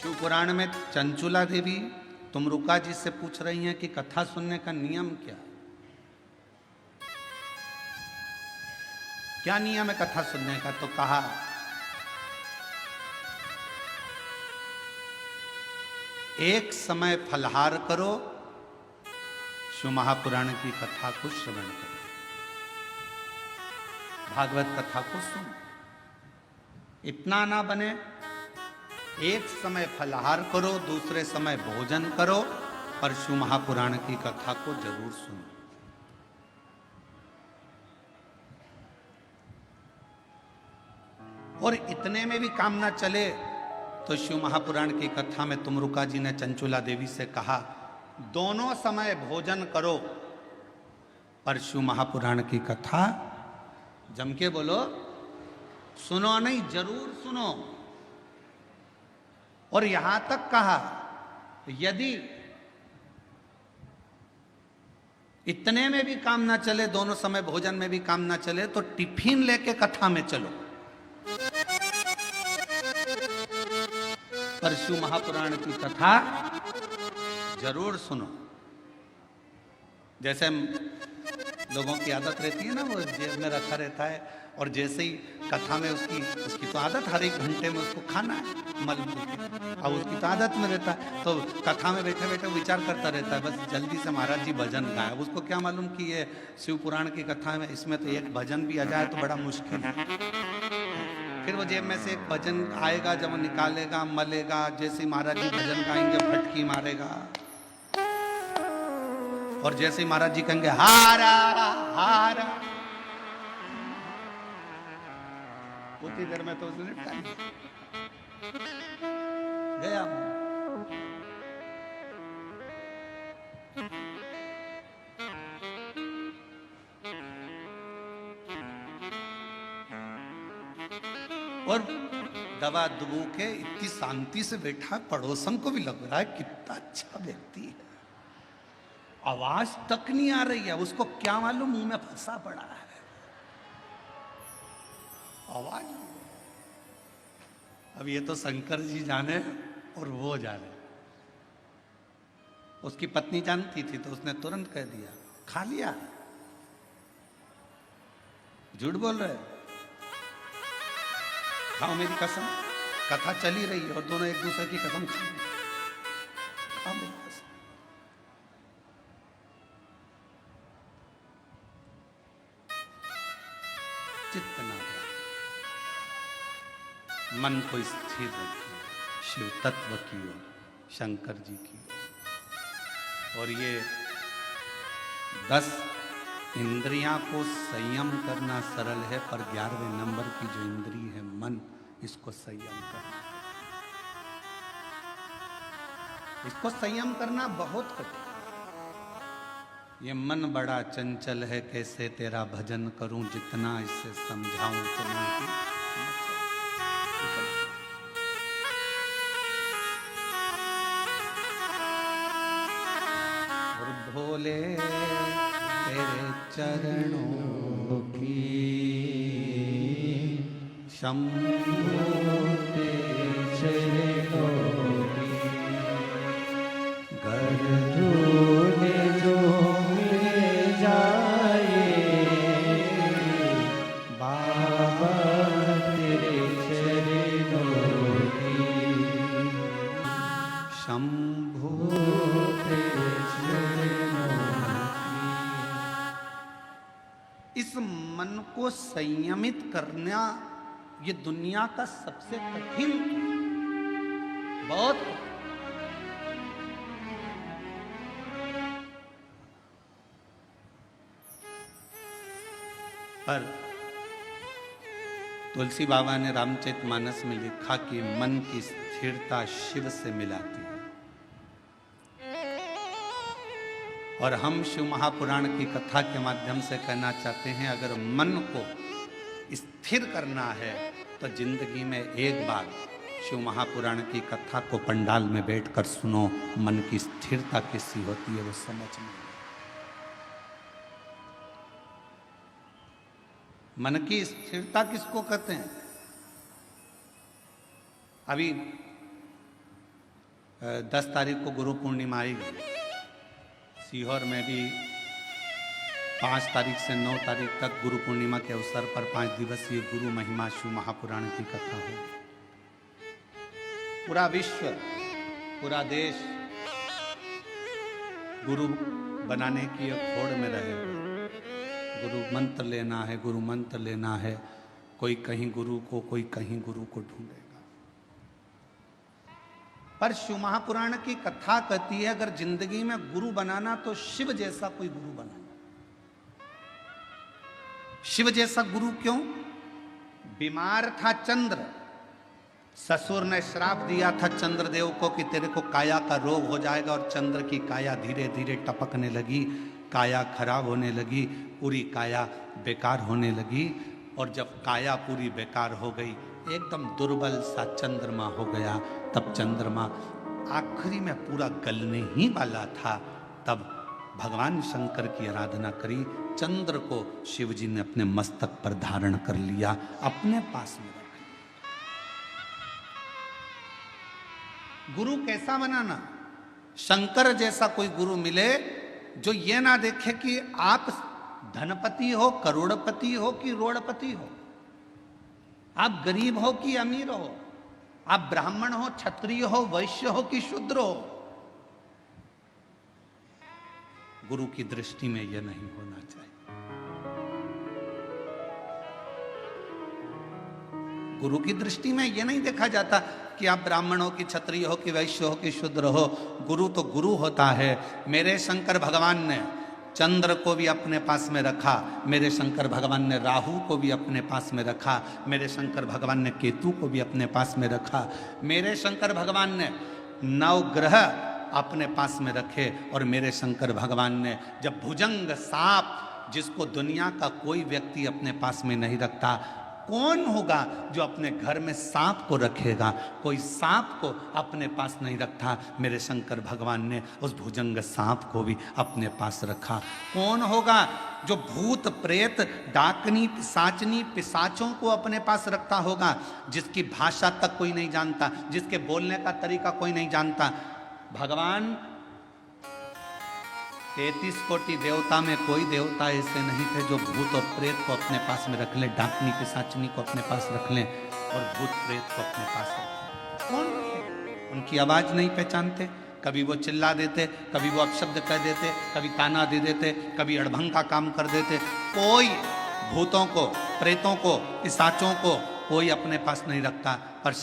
शिव पुराण में चंचुला देवी तुम रुका जी से पूछ रही हैं कि कथा सुनने का नियम क्या, क्या नियम है कथा सुनने का। तो कहा एक समय फलहार करो, शिव महापुराण की कथा को श्रवण करो, भागवत कथा को सुनो। इतना ना बने, एक समय फलहार करो, दूसरे समय भोजन करो, पर शिव महापुराण की कथा को जरूर सुनो। और इतने में भी काम ना चले तो शिव महापुराण की कथा में तुमरुका जी ने चंचुला देवी से कहा दोनों समय भोजन करो, पर शिव महापुराण की कथा जम के बोलो, सुनो नहीं जरूर सुनो। और यहां तक कहा यदि इतने में भी काम ना चले, दोनों समय भोजन में भी काम ना चले, तो टिफिन लेके कथा में चलो, पर शिव महापुराण की कथा जरूर सुनो। जैसे लोगों की आदत रहती है ना, वो जेब में रखा रहता है और जैसे ही कथा में उसकी तो आदत हर एक घंटे में उसको खाना है मल और उसकी तो आदत में रहता है, तो कथा में बैठे बैठे विचार करता रहता है बस जल्दी से महाराज जी भजन गाए। अब उसको क्या मालूम कि ये शिव पुराण की कथा में इसमें तो एक भजन भी आ जाए तो बड़ा मुश्किल है। फिर वो जेब में से एक भजन आएगा, जब वो निकालेगा मलेगा, जैसे ही महाराज जी भजन गाएंगे फटकी मारेगा, और जैसे ही महाराज जी कहेंगे हारा हारा, उतनी देर में तो उसने टाइम गया। और दवा दुबू के इतनी शांति से बैठा, पड़ोसन को भी लग रहा है कितना अच्छा व्यक्ति है, आवाज तक नहीं आ रही है, उसको क्या मालूम मुंह में फंसा पड़ा है आवाज। अब ये तो शंकर जी जाने और वो जाने। उसकी पत्नी जानती थी तो उसने तुरंत कह दिया खा लिया, झूठ बोल रहे, खाओ मेरी कसम, कथा चली रही है और दोनों एक दूसरे की कसम खा रहे, खाओ मेरी कसम। चित्त ना मन को स्थिर रखिए शिव तत्व की ओर, शंकर जी की ओर। और ये 10 इंद्रियां को संयम करना सरल है, पर 11वें नंबर की जो इंद्री है मन, इसको संयम करना, इसको संयम करना बहुत कठिन। ये मन बड़ा चंचल है, कैसे तेरा भजन करूं, जितना इसे समझाऊं उतना ही। और भोले तेरे चरणों की शंभो तेरे चरणों की गरजोने जो ले जाए बाबा तेरे चरणों की शंभो तेरे इस मन को संयमित करना ये दुनिया का सबसे कठिन, बहुत पर तुलसी बाबा ने रामचरितमानस में लिखा कि मन की स्थिरता शिव से मिलाती है। और हम शिव महापुराण की कथा के माध्यम से कहना चाहते हैं, अगर मन को स्थिर करना है तो जिंदगी में एक बार शिव महापुराण की कथा को पंडाल में बैठकर सुनो, मन की स्थिरता कैसी होती है वो समझ में। मन की स्थिरता किसको कहते हैं? अभी 10 तारीख को गुरु पूर्णिमा आएगी। सीहोर में भी 5 तारीख से 9 तारीख तक गुरु पूर्णिमा के अवसर पर 5 दिवसीय गुरु महिमा शिव महापुराण की कथा है। पूरा विश्व, पूरा देश गुरु बनाने की एक होड़ में रहे। गुरु मंत्र लेना है, गुरु मंत्र लेना है। कोई कहीं गुरु को, कोई कहीं गुरु को ढूंढेगा। पर शिव महापुराण की कथा कहती है अगर जिंदगी में गुरु बनाना तो शिव जैसा कोई गुरु बनाना। शिव जैसा गुरु क्यों? बीमार था चंद्र, ससुर ने श्राप दिया था चंद्रदेव को कि तेरे को काया का रोग हो जाएगा, और चंद्र की काया धीरे धीरे टपकने लगी, काया खराब होने लगी, पूरी काया बेकार होने लगी। और जब काया पूरी बेकार हो गई, एकदम दुर्बल सा चंद्रमा हो गया, तब चंद्रमा आखिरी में पूरा गलने ही वाला था। तब भगवान शंकर की आराधना करी, चंद्र को शिवजी ने अपने मस्तक पर धारण कर लिया, अपने पास में। गुरु कैसा बनाना? शंकर जैसा कोई गुरु मिले जो ये ना देखे कि आप धनपति हो, करोड़पति हो कि रोड़पति हो, आप गरीब हो कि अमीर हो, आप ब्राह्मण हो, क्षत्रिय हो, वैश्य हो कि शूद्र हो। गुरु की दृष्टि में यह नहीं होना चाहिए। गुरु की दृष्टि में यह नहीं देखा जाता कि आप ब्राह्मण हो कि क्षत्रिय हो कि वैश्य हो कि शूद्र हो। गुरु तो गुरु होता है। मेरे शंकर भगवान ने चंद्र को भी अपने पास में रखा, मेरे शंकर भगवान ने राहु को भी अपने पास में रखा, मेरे शंकर भगवान ने केतु को भी अपने पास में रखा, मेरे शंकर भगवान ने 9 ग्रह अपने पास में रखे। और मेरे शंकर भगवान ने जब भुजंग सांप, जिसको दुनिया का कोई व्यक्ति अपने पास में नहीं रखता, कौन होगा जो अपने घर में सांप को रखेगा? कोई सांप को अपने पास नहीं रखता, मेरे शंकर भगवान ने उस भुजंग सांप को भी अपने पास रखा। कौन होगा जो भूत प्रेत डाकनी पिशाचनी पिशाचों को अपने पास रखता होगा, जिसकी भाषा तक कोई नहीं जानता, जिसके बोलने का तरीका कोई नहीं जानता? भगवान 33 कोटि देवता में कोई देवता ऐसे नहीं थे जो भूत और प्रेत को अपने पास में रख ले, डाकनी पिशाचनी को अपने पास रख लें और भूत प्रेत को अपने पास रख लें। कौन? उनकी आवाज नहीं पहचानते, कभी वो चिल्ला देते, कभी वो अपशब्द कह देते, कभी ताना दे देते, कभी अड़भंग का काम कर देते। कोई भूतों को, प्रेतों को, पिशाचों को कोई अपने पास नहीं रखता। पर